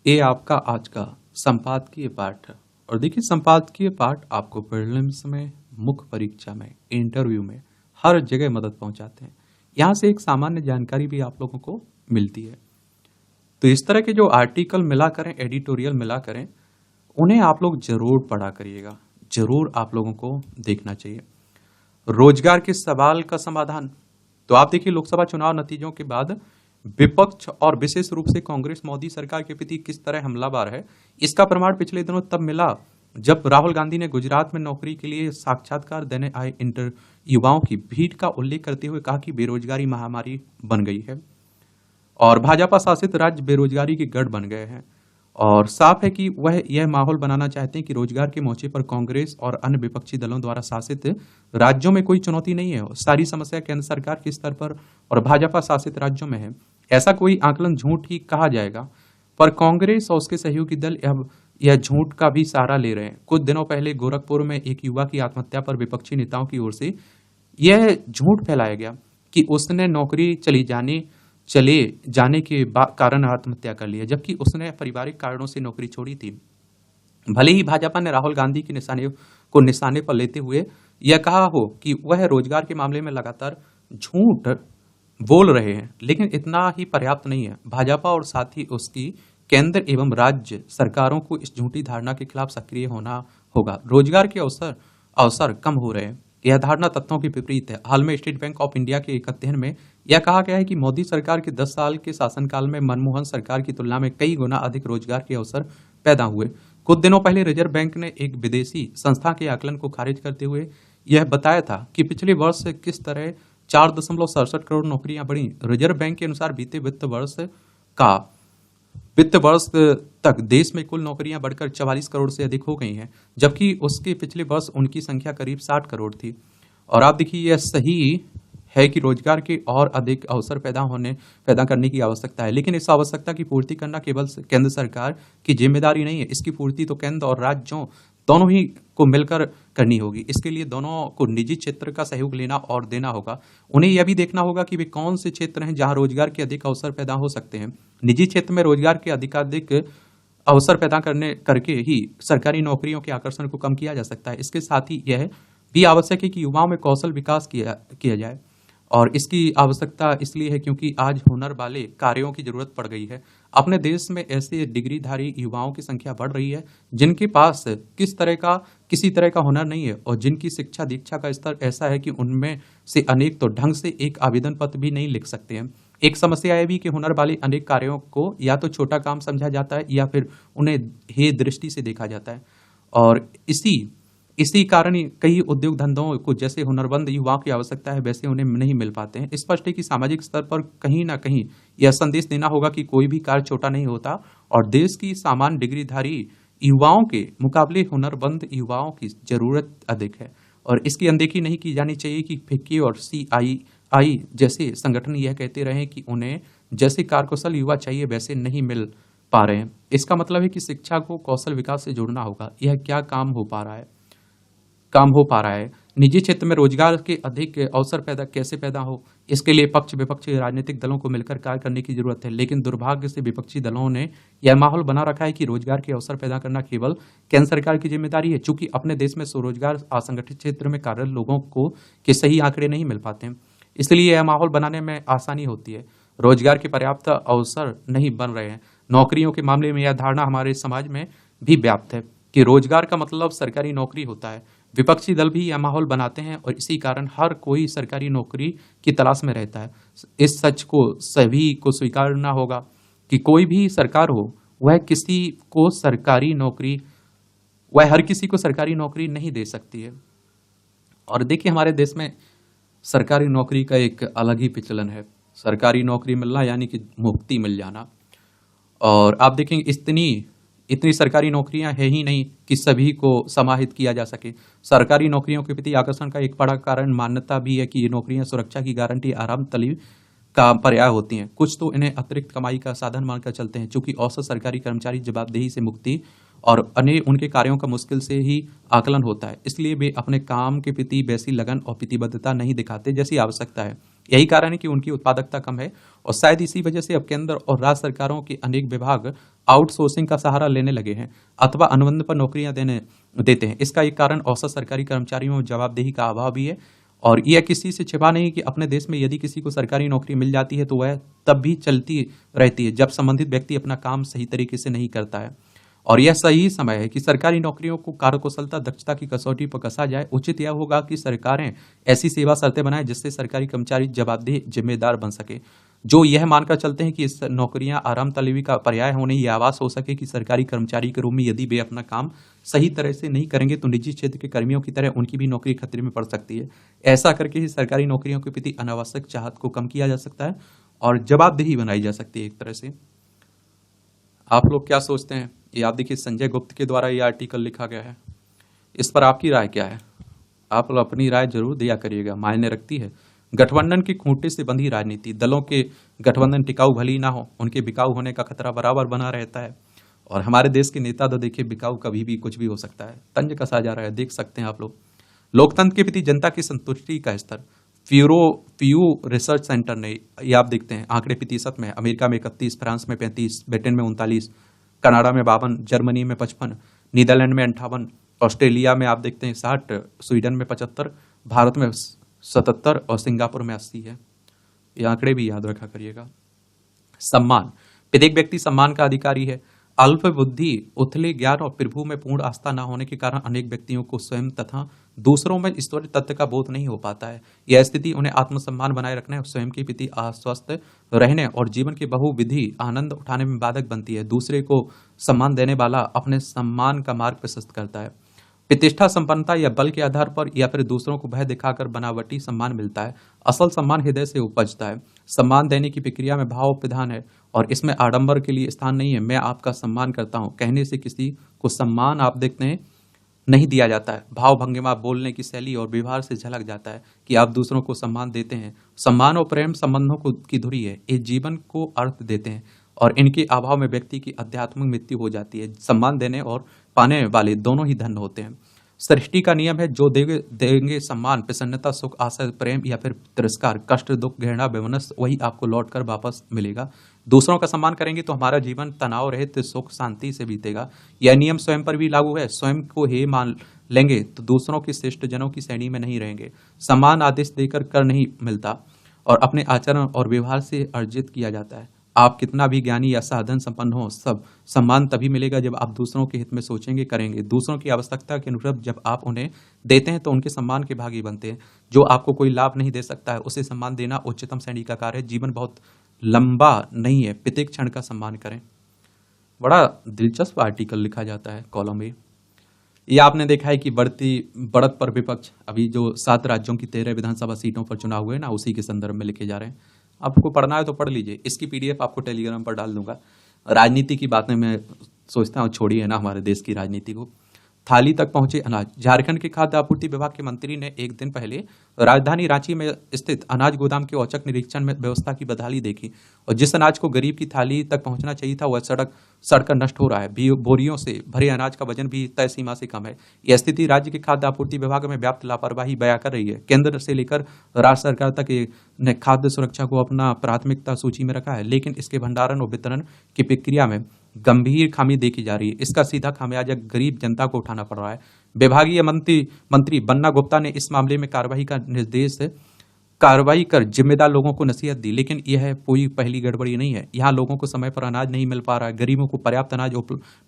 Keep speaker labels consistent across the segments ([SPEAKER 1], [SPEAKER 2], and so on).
[SPEAKER 1] ये आपका आज का संपादकीय पाठ है। और देखिए, संपादकीय पाठ आपको प्रीलिम्स में, मुख्य परीक्षा में, इंटरव्यू में हर जगह मदद पहुंचाते हैं। यहाँ से एक सामान्य जानकारी भी आप लोगों को मिलती है। तो इस तरह के जो आर्टिकल मिला करें, एडिटोरियल मिला करें, उन्हें आप लोग जरूर पढ़ा करिएगा, जरूर आप लोगों को देखना चाहिए। रोजगार के सवाल का समाधान, तो आप देखिए लोकसभा चुनाव नतीजों के बाद विपक्ष और विशेष रूप से कांग्रेस मोदी सरकार के प्रति किस तरह हमलावर है, इसका प्रमाण पिछले दिनों तब मिला जब राहुल गांधी ने गुजरात में नौकरी के लिए साक्षात्कार देने आए इंटर युवाओं की भीड़ का उल्लेख करते हुए कहा कि बेरोजगारी महामारी बन गई है और भाजपा शासित राज्य बेरोजगारी के गढ़ बन गए हैं। और साफ है कि वह यह माहौल बनाना चाहते हैं कि रोजगार के मोर्चे पर कांग्रेस और अन्य विपक्षी दलों द्वारा शासित राज्यों में कोई चुनौती नहीं है, सारी समस्या केंद्र सरकार के स्तर पर और भाजपा शासित राज्यों में है। ऐसा कोई आकलन झूठ ही कहा जाएगा, पर कांग्रेस और उसके सहयोगी दल अब यह झूठ का भी सहारा ले रहे हैं। कुछ दिनों पहले गोरखपुर में एक युवा की आत्महत्या पर विपक्षी नेताओं की ओर से यह झूठ फैलाया गया कि उसने नौकरी चले जाने के कारण आत्महत्या कर लिया, जबकि उसने पारिवारिक कारणों से नौकरी छोड़ी थी। भले ही भाजपा ने राहुल गांधी के निशाने पर लेते हुए यह कहा हो कि वह रोजगार के मामले में लगातार झूठ बोल रहे हैं, लेकिन इतना ही पर्याप्त नहीं है। भाजपा और साथ ही उसकी केंद्र एवं राज्य सरकारों को इस झूठी धारणा के खिलाफ सक्रिय होना होगा। रोजगार के अवसर कम हो रहे हैं, यह धारणा तथ्यों की विपरीत है। हाल में स्टेट बैंक ऑफ इंडिया के एक अध्ययन में यह कहा गया है कि मोदी सरकार के 10 साल के शासनकाल में मनमोहन सरकार की तुलना में कई गुना अधिक रोजगार के अवसर पैदा हुए। कुछ दिनों पहले रिजर्व बैंक ने एक विदेशी संस्था के आकलन को खारिज करते हुए यह बताया था कि पिछले वर्ष किस तरह 4.67 करोड़ नौकरियां बढ़ी। रिजर्व बैंक के अनुसार बीते वित्त वर्ष तक देश में कुल नौकरियां बढ़कर 44 करोड़ से अधिक हो गई हैं, जबकि उसके पिछले वर्ष उनकी संख्या करीब 60 करोड़ थी। और आप देखिए, यह सही है कि रोजगार के और अधिक अवसर पैदा करने की आवश्यकता है, लेकिन इस आवश्यकता की पूर्ति करना केवल केंद्र सरकार की जिम्मेदारी नहीं है। इसकी पूर्ति तो केंद्र और राज्यों दोनों ही को मिलकर करनी होगी। इसके लिए दोनों को निजी क्षेत्र का सहयोग लेना और देना होगा। उन्हें यह भी देखना होगा कि वे कौन से क्षेत्र हैं जहां रोजगार के अधिक अवसर पैदा हो सकते हैं। निजी क्षेत्र में रोजगार के अधिकाधिक अवसर पैदा करके ही सरकारी नौकरियों के आकर्षण को कम किया जा सकता है। इसके साथ ही यह भी आवश्यक है कि युवाओं में कौशल विकास किया जाए, और इसकी आवश्यकता इसलिए है क्योंकि आज हुनर वाले कार्यों की जरूरत पड़ गई है। अपने देश में ऐसे डिग्रीधारी युवाओं की संख्या बढ़ रही है जिनके पास किसी तरह का हुनर नहीं है और जिनकी शिक्षा दीक्षा का स्तर ऐसा है कि उनमें से अनेक तो ढंग से एक आवेदन पत्र भी नहीं लिख सकते हैं। एक समस्या यह भी कि हुनर वाले अनेक कार्यों को या तो छोटा काम समझा जाता है या फिर उन्हें हे दृष्टि से देखा जाता है, और इसी कारण कई उद्योग धंधों को जैसे हुनरमंद युवाओं की आवश्यकता है वैसे उन्हें नहीं मिल पाते हैं। स्पष्ट है कि सामाजिक स्तर पर कहीं ना कहीं यह संदेश देना होगा कि कोई भी कार्य छोटा नहीं होता और देश की सामान्य डिग्रीधारी युवाओं के मुकाबले हुनरमंद युवाओं की जरूरत अधिक है, और इसकी अनदेखी नहीं की जानी चाहिए कि फिक्की और CII जैसे संगठन यह कहते रहे कि उन्हें जैसे कार्यकुशल युवा चाहिए वैसे नहीं मिल पा रहे हैं। इसका मतलब है कि शिक्षा को कौशल विकास से जोड़ना होगा। यह क्या काम हो पा रहा है। निजी क्षेत्र में रोजगार के अधिक अवसर कैसे पैदा हो, इसके लिए पक्ष विपक्ष राजनीतिक दलों को मिलकर कार्य करने की जरूरत है। लेकिन दुर्भाग्य से विपक्षी दलों ने यह माहौल बना रखा है कि रोजगार के अवसर पैदा करना केवल केंद्र सरकार की जिम्मेदारी है, चूंकि अपने देश में स्वरोजगार असंगठित क्षेत्र में कार्यरत लोगों को के सही आंकड़े नहीं मिल पाते हैं। इसलिए यह माहौल बनाने में आसानी होती है। रोजगार के पर्याप्त अवसर नहीं बन रहे हैं। नौकरियों के मामले में यह धारणा हमारे समाज में भी व्याप्त है कि रोजगार का मतलब सरकारी नौकरी होता है। विपक्षी दल भी यह माहौल बनाते हैं और इसी कारण हर कोई सरकारी नौकरी की तलाश में रहता है। इस सच को सभी को स्वीकारना होगा कि कोई भी सरकार हो वह हर किसी को सरकारी नौकरी नहीं दे सकती है। और देखिए, हमारे देश में सरकारी नौकरी का एक अलग ही प्रचलन है। सरकारी नौकरी मिलना यानी कि मुक्ति मिल जाना। और आप देखेंगे इतनी सरकारी नौकरियां है ही नहीं कि सभी को समाहित किया जा सके। सरकारी नौकरियों के प्रति आकर्षण का एक बड़ा कारण मान्यता भी है कि ये नौकरियां सुरक्षा की गारंटी, आराम तलीब का पर्याय होती हैं। कुछ तो इन्हें अतिरिक्त कमाई का साधन मानकर चलते हैं, चूंकि औसत सरकारी कर्मचारी जवाबदेही से मुक्ति और अन्य उनके कार्यों का मुश्किल से ही आकलन होता है। इसलिए वे अपने काम के प्रति वैसी लगन और प्रतिबद्धता नहीं दिखाते जैसी आवश्यकता है। यही कारण है कि उनकी उत्पादकता कम है और शायद इसी वजह से अब केंद्र और राज्य सरकारों के अनेक विभाग आउटसोर्सिंग का सहारा लेने लगे हैं अथवा अनुबंध पर नौकरियां देते हैं। इसका एक कारण औसत सरकारी कर्मचारियों में जवाबदेही का अभाव भी है और यह किसी से छिपा नहीं कि अपने देश में यदि किसी को सरकारी नौकरी मिल जाती है तो वह तब भी चलती रहती है जब संबंधित व्यक्ति अपना काम सही तरीके से नहीं करता है। और यह सही समय है कि सरकारी नौकरियों को कार्यकुशलता दक्षता की कसौटी पर कसा जाए। उचित यह होगा कि सरकारें ऐसी सेवा शर्तें बनाएं जिससे सरकारी कर्मचारी जवाबदेह जिम्मेदार बन सके, जो यह मानकर चलते हैं कि इस नौकरियां आराम तलेबी का पर्याय होने यह आवाज हो सके कि सरकारी कर्मचारी के रूप में यदि वे अपना काम सही तरह से नहीं करेंगे तो निजी क्षेत्र के कर्मियों की तरह उनकी भी नौकरी खतरे में पड़ सकती है। ऐसा करके ही सरकारी नौकरियों के प्रति अनावश्यक चाहत को कम किया जा सकता है और जवाबदेही बनाई जा सकती है एक तरह से। आप लोग क्या सोचते हैं? ये आप देखिए संजय गुप्त के द्वारा ये आर्टिकल लिखा गया है, इस पर आपकी राय क्या है? आप लोग अपनी राय जरूर दिया करिएगा, मायने रखती है। गठबंधन की खूंटे से बंधी राजनीति, दलों के गठबंधन टिकाऊ भली ना हो, उनके बिकाऊ होने का खतरा बराबर बना रहता है और हमारे देश के नेता तो देखिए बिकाऊ कभी भी कुछ भी हो सकता है, तंज कसा जा रहा है, देख सकते हैं आप लोग। लोकतंत्र के प्रति जनता की संतुष्टि का स्तर, फ्यू रिसर्च सेंटर ने ये आप देखते हैं आंकड़े प्रतिशत में, अमेरिका में 31, फ्रांस में 35, ब्रिटेन में 39, कनाडा में 52, जर्मनी में 55, नीदरलैंड में 58, ऑस्ट्रेलिया में आप देखते हैं 60, स्वीडन में 75, भारत में 77 और सिंगापुर में 80 है। ये आंकड़े भी याद रखा करिएगा। सम्मान, प्रत्येक व्यक्ति सम्मान का अधिकारी है। अल्प बुद्धि, उथले ज्ञान और प्रभु में पूर्ण आस्था न होने के कारण अनेक व्यक्तियों को स्वयं तथा दूसरों में ईश्वरीय तत्व का बोध नहीं हो पाता है। यह स्थिति उन्हें आत्मसम्मान बनाए रखने और स्वयं के प्रति आश्वस्त रहने और जीवन के बहुविधि आनंद उठाने में बाधक बनती है। दूसरे को सम्मान देने वाला अपने सम्मान का मार्ग प्रशस्त करता है। प्रतिष्ठा, संपन्नता या बल के आधार पर या फिर दूसरों को भय दिखाकर बनावटी सम्मान मिलता है। असल सम्मान हृदय से उपजता है। सम्मान देने की प्रक्रिया में भाव प्रधान है और इसमें आडंबर के लिए स्थान नहीं है। मैं आपका सम्मान करता हूं कहने से किसी को सम्मान आप देखते हैं नहीं दिया जाता है। भाव भंगिमा, बोलने की शैली और व्यवहार से झलक जाता है कि आप दूसरों को सम्मान देते हैं। सम्मान और प्रेम संबंधों को की धुरी है, ये जीवन को अर्थ देते हैं और इनके अभाव में व्यक्ति की आध्यात्मिक मृत्यु हो जाती है। सम्मान देने और पाने वाले दोनों ही धन्य होते हैं। सृष्टि का नियम है, जो देंगे सम्मान, प्रसन्नता, सुख, आशा, प्रेम या फिर तिरस्कार, कष्ट, दुख, घृणा, वैमनस्य, वही आपको लौट कर वापस मिलेगा। दूसरों का सम्मान करेंगे तो हमारा जीवन तनाव रहित सुख शांति से बीतेगा। यह नियम स्वयं पर भी लागू है। स्वयं को हे मान लेंगे तो दूसरों के श्रेष्ठ जनों की श्रेणी में नहीं रहेंगे। सम्मान आदेश देकर कर नहीं मिलता और अपने आचरण और व्यवहार से अर्जित किया जाता है। आप कितना भी ज्ञानी या साधन संपन्न हो, सब सम्मान तभी मिलेगा जब आप दूसरों के हित में सोचेंगे, करेंगे। दूसरों की आवश्यकता के अनुरूप जब आप उन्हें देते हैं तो उनके सम्मान के भागी बनते हैं। जो आपको कोई लाभ नहीं दे सकता है उसे सम्मान देना उच्चतम श्रेणी का कार्य है। जीवन बहुत लंबा नहीं है, प्रत्येक क्षण का सम्मान करें। बड़ा दिलचस्प आर्टिकल लिखा जाता है कॉलम में। ये आपने देखा है कि बढ़त पर विपक्ष, अभी जो 7 राज्यों की 13 विधानसभा सीटों पर चुनाव हुए ना, उसी के संदर्भ में लिखे जा रहे हैं। आपको पढ़ना है तो पढ़ लीजिए, इसकी पीडीएफ आपको टेलीग्राम पर डाल दूंगा। राजनीति की बातें मैं सोचता हूँ छोड़िए ना हमारे देश की राजनीति को। थाली तक पहुंचे अनाज, झारखंड के खाद्य आपूर्ति विभाग के मंत्री ने एक दिन पहले राजधानी रांची में स्थित अनाज गोदाम के औचक निरीक्षण में व्यवस्था की बदहाली देखी और जिस अनाज को गरीब की थाली तक पहुंचना चाहिए था वह सड़कर नष्ट हो रहा है। बोरियों से भरे अनाज का वजन भी तय सीमा से कम है। यह स्थिति राज्य के खाद्य आपूर्ति विभाग में व्याप्त लापरवाही बयां कर रही है। केंद्र से लेकर राज्य सरकार तक ने खाद्य सुरक्षा को अपना प्राथमिकता सूची में रखा है, लेकिन इसके भंडारण और वितरण की प्रक्रिया में गंभीर खामी देखी जा रही है। इसका सीधा खामियाजा गरीब जनता को उठाना पड़ रहा है। विभागीय मंत्री बन्ना गुप्ता ने इस मामले में कार्रवाई कर जिम्मेदार लोगों को नसीहत दी, लेकिन यह कोई पहली गड़बड़ी नहीं है। यहाँ लोगों को समय पर अनाज नहीं मिल पा रहा है, गरीबों को पर्याप्त अनाज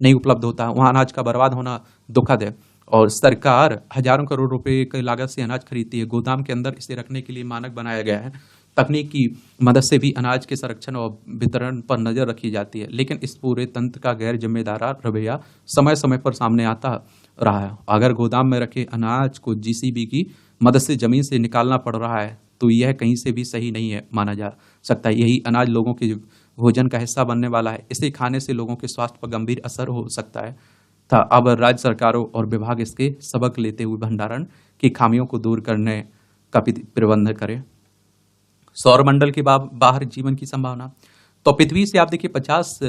[SPEAKER 1] नहीं उपलब्ध होता है, वहाँ अनाज का बर्बाद होना दुखद है और सरकार हजारों करोड़ रुपए की लागत से अनाज खरीदती है। गोदाम के अंदर इसे रखने के लिए मानक बनाया गया है। तकनीक की मदद से भी अनाज के संरक्षण और वितरण पर नजर रखी जाती है, लेकिन इस पूरे तंत्र का गैर जिम्मेदार रवैया समय समय पर सामने आता रहा है। अगर गोदाम में रखे अनाज को जीसीबी की मदद से जमीन से निकालना पड़ रहा है तो यह कहीं से भी सही नहीं है माना जा सकता। यही अनाज लोगों के भोजन का हिस्सा बनने वाला है। इसे खाने से लोगों के स्वास्थ्य पर गंभीर असर हो सकता है था। अब राज्य सरकारों और विभाग इसके सबक लेते हुए भंडारण की खामियों को दूर करने का प्रबंध करें। सौर मंडल के बाहर जीवन की संभावना, तो पृथ्वी से आप देखिए 50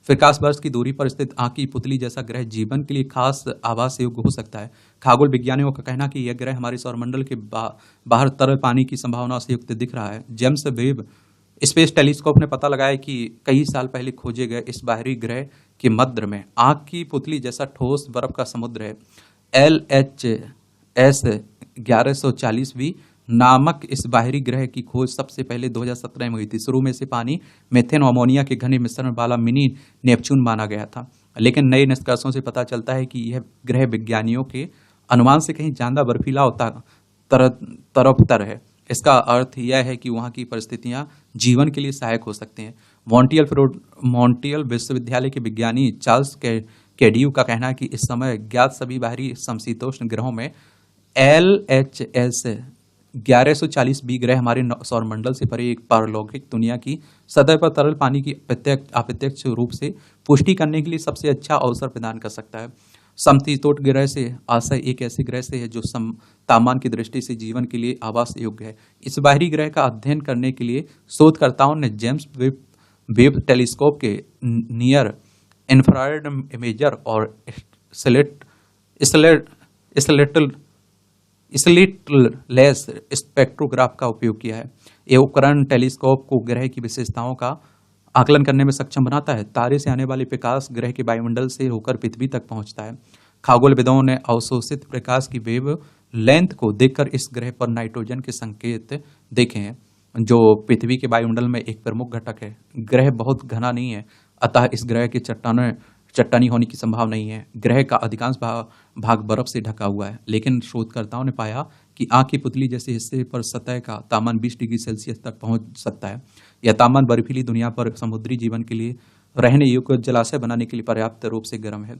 [SPEAKER 1] प्रकाश वर्ष की दूरी पर स्थित आंख की पुतली जैसा ग्रह जीवन के लिए खास आवास योग्य हो सकता है। खगोल विज्ञानियों का कहना है कि यह ग्रह हमारे सौरमंडल के बाहर तरल पानी की संभावना से युक्त दिख रहा है। जेम्स वेब स्पेस टेलीस्कोप ने पता लगाया कि कई साल पहले खोजे गए इस बाहरी ग्रह के मध्य में आंख की पुतली जैसा ठोस बर्फ का समुद्र है। LHS 1140 नामक इस बाहरी ग्रह की खोज सबसे पहले 2017 में हुई थी। शुरू में से पानी, मीथेन और अमोनिया के घने मिश्रण वाला मिनी नेपच्यून माना गया था, लेकिन नए निष्कर्षों से पता चलता है कि यह ग्रह विज्ञानियों के अनुमान से कहीं ज्यादा बर्फीला और तरफतर है। इसका अर्थ यह है कि वहाँ की परिस्थितियां जीवन के लिए सहायक हो सकते हैं। मॉन्टियल विश्वविद्यालय के विज्ञानी चार्ल्स कैडियू का कहना है कि इस समय ज्ञात सभी बाहरी समशीतोष्ण ग्रहों में LHS 1140b ग्रह हमारे सौरमंडल से परे एक पारलौकिक दुनिया की सतह पर तरल पानी की अप्रत्यक्ष रूप से पुष्टि करने के लिए सबसे अच्छा अवसर प्रदान कर सकता है। समशीतोष्ण ग्रह से आशय एक ऐसे ग्रह से है जो तापमान की दृष्टि से जीवन के लिए आवास योग्य है। इस बाहरी ग्रह का अध्ययन करने के लिए शोधकर्ताओं ने जेम्स वेब टेलीस्कोप के नियर इंफ्रारेड इमेजर और स्लिटलेस स्पेक्ट्रोग्राफ का उपयोग किया है। यह उपकरण टेलीस्कोप को ग्रह की विशेषताओं का आकलन करने में सक्षम बनाता है। तारे से आने वाले प्रकाश ग्रह के वायुमंडल से होकर पृथ्वी तक पहुंचता है। खगोलविदों ने अवशोषित प्रकाश की वेव लेंथ को देखकर इस ग्रह पर नाइट्रोजन के संकेत देखे हैं, जो पृथ्वी के वायुमंडल में एक प्रमुख घटक है। ग्रह बहुत घना नहीं है, अतः इस ग्रह की चट्टानी होने की संभावना नहीं है। ग्रह का अधिकांश भाग बर्फ से ढका हुआ है, लेकिन शोधकर्ताओं ने पाया कि आंख की पुतली जैसे हिस्से पर सतह का तापमान 20 डिग्री सेल्सियस तक पहुंच सकता है। यह तापमान बर्फीली दुनिया पर समुद्री जीवन के लिए रहने योग्य जलाशय बनाने के लिए पर्याप्त रूप से गर्म है।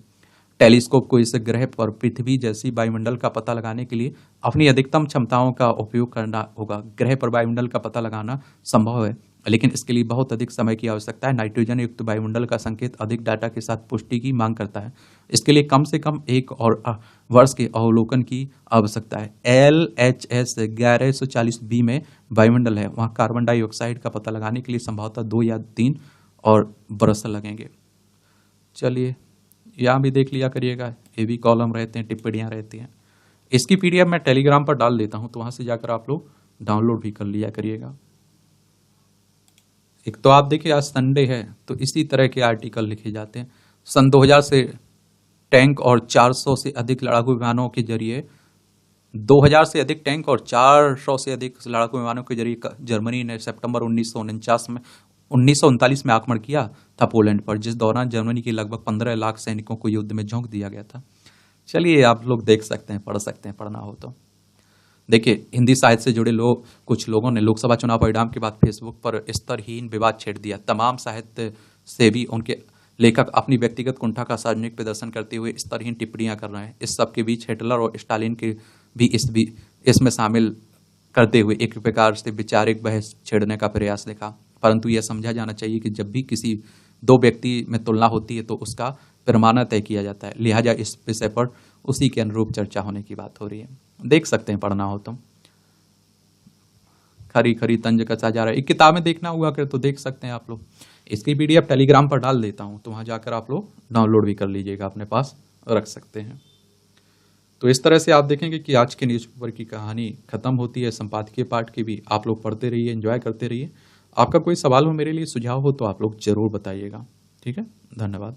[SPEAKER 1] टेलीस्कोप को इस ग्रह पर पृथ्वी जैसी वायुमंडल का पता लगाने के लिए अपनी अधिकतम क्षमताओं का उपयोग करना होगा। ग्रह पर वायुमंडल का पता लगाना संभव है, लेकिन इसके लिए बहुत अधिक समय की आवश्यकता है। नाइट्रोजन युक्त वायुमंडल का संकेत अधिक डाटा के साथ पुष्टि की मांग करता है। इसके लिए कम से कम 1 और वर्ष के अवलोकन की आवश्यकता है। LHS 1140b में वायुमंडल है, वहाँ कार्बन डाइऑक्साइड का पता लगाने के लिए संभवतः 2 या 3 और वर्ष लगेंगे। चलिए, यहाँ भी देख लिया करिएगा, ये भी कॉलम रहते हैं, टिप्पणियाँ रहती हैं। इसकी PDF मैं टेलीग्राम पर डाल देता हूँ, तो वहाँ से जाकर आप लोग डाउनलोड भी कर लिया करिएगा। एक तो आप देखिए आज संडे है, तो इसी तरह के आर्टिकल लिखे जाते हैं। सन 2000 से टैंक और 400 से अधिक लड़ाकू विमानों के जरिए 2000 से अधिक टैंक और 400 से अधिक लड़ाकू विमानों के जरिए जर्मनी ने सितंबर 1939 में आक्रमण किया था पोलैंड पर, जिस दौरान जर्मनी के लगभग 15 लाख सैनिकों को युद्ध में झोंक दिया गया था। चलिए, आप लोग देख सकते हैं, पढ़ सकते हैं, पढ़ना हो तो। देखिए, हिंदी साहित्य से जुड़े कुछ लोगों ने लोकसभा चुनाव परिणाम के बाद फेसबुक पर स्तरहीन विवाद छेड़ दिया। तमाम साहित्य से भी उनके लेखक अपनी व्यक्तिगत कुंठा का सार्वजनिक प्रदर्शन करते हुए स्तरहीन टिप्पणियां कर रहे हैं। इस सब के बीच हिटलर और स्टालिन के भी इसमें शामिल करते हुए एक प्रकार से वैचारिक बहस छेड़ने का प्रयास देखा। परंतु यह समझा जाना चाहिए कि जब भी किसी 2 व्यक्ति में तुलना होती है तो उसका पैमाना तय किया जाता है। लिहाजा इस विषय पर उसी के अनुरूप चर्चा होने की बात हो रही है। देख सकते हैं, पढ़ना हो तो। खरी खरी तंज कसा जा रहा है, एक किताब में देखना हुआ कर तो देख सकते हैं आप लोग। इसकी PDF टेलीग्राम पर डाल देता हूं, तो वहां जाकर आप लोग डाउनलोड भी कर लीजिएगा, अपने पास रख सकते हैं। तो इस तरह से आप देखेंगे कि आज के न्यूज़पेपर की कहानी खत्म होती है। संपादकीय पार्ट की भी आप लोग पढ़ते रहिए, एंजॉय करते रहिए। आपका कोई सवाल हो, मेरे लिए सुझाव हो, तो आप लोग जरूर बताइएगा। ठीक है, धन्यवाद।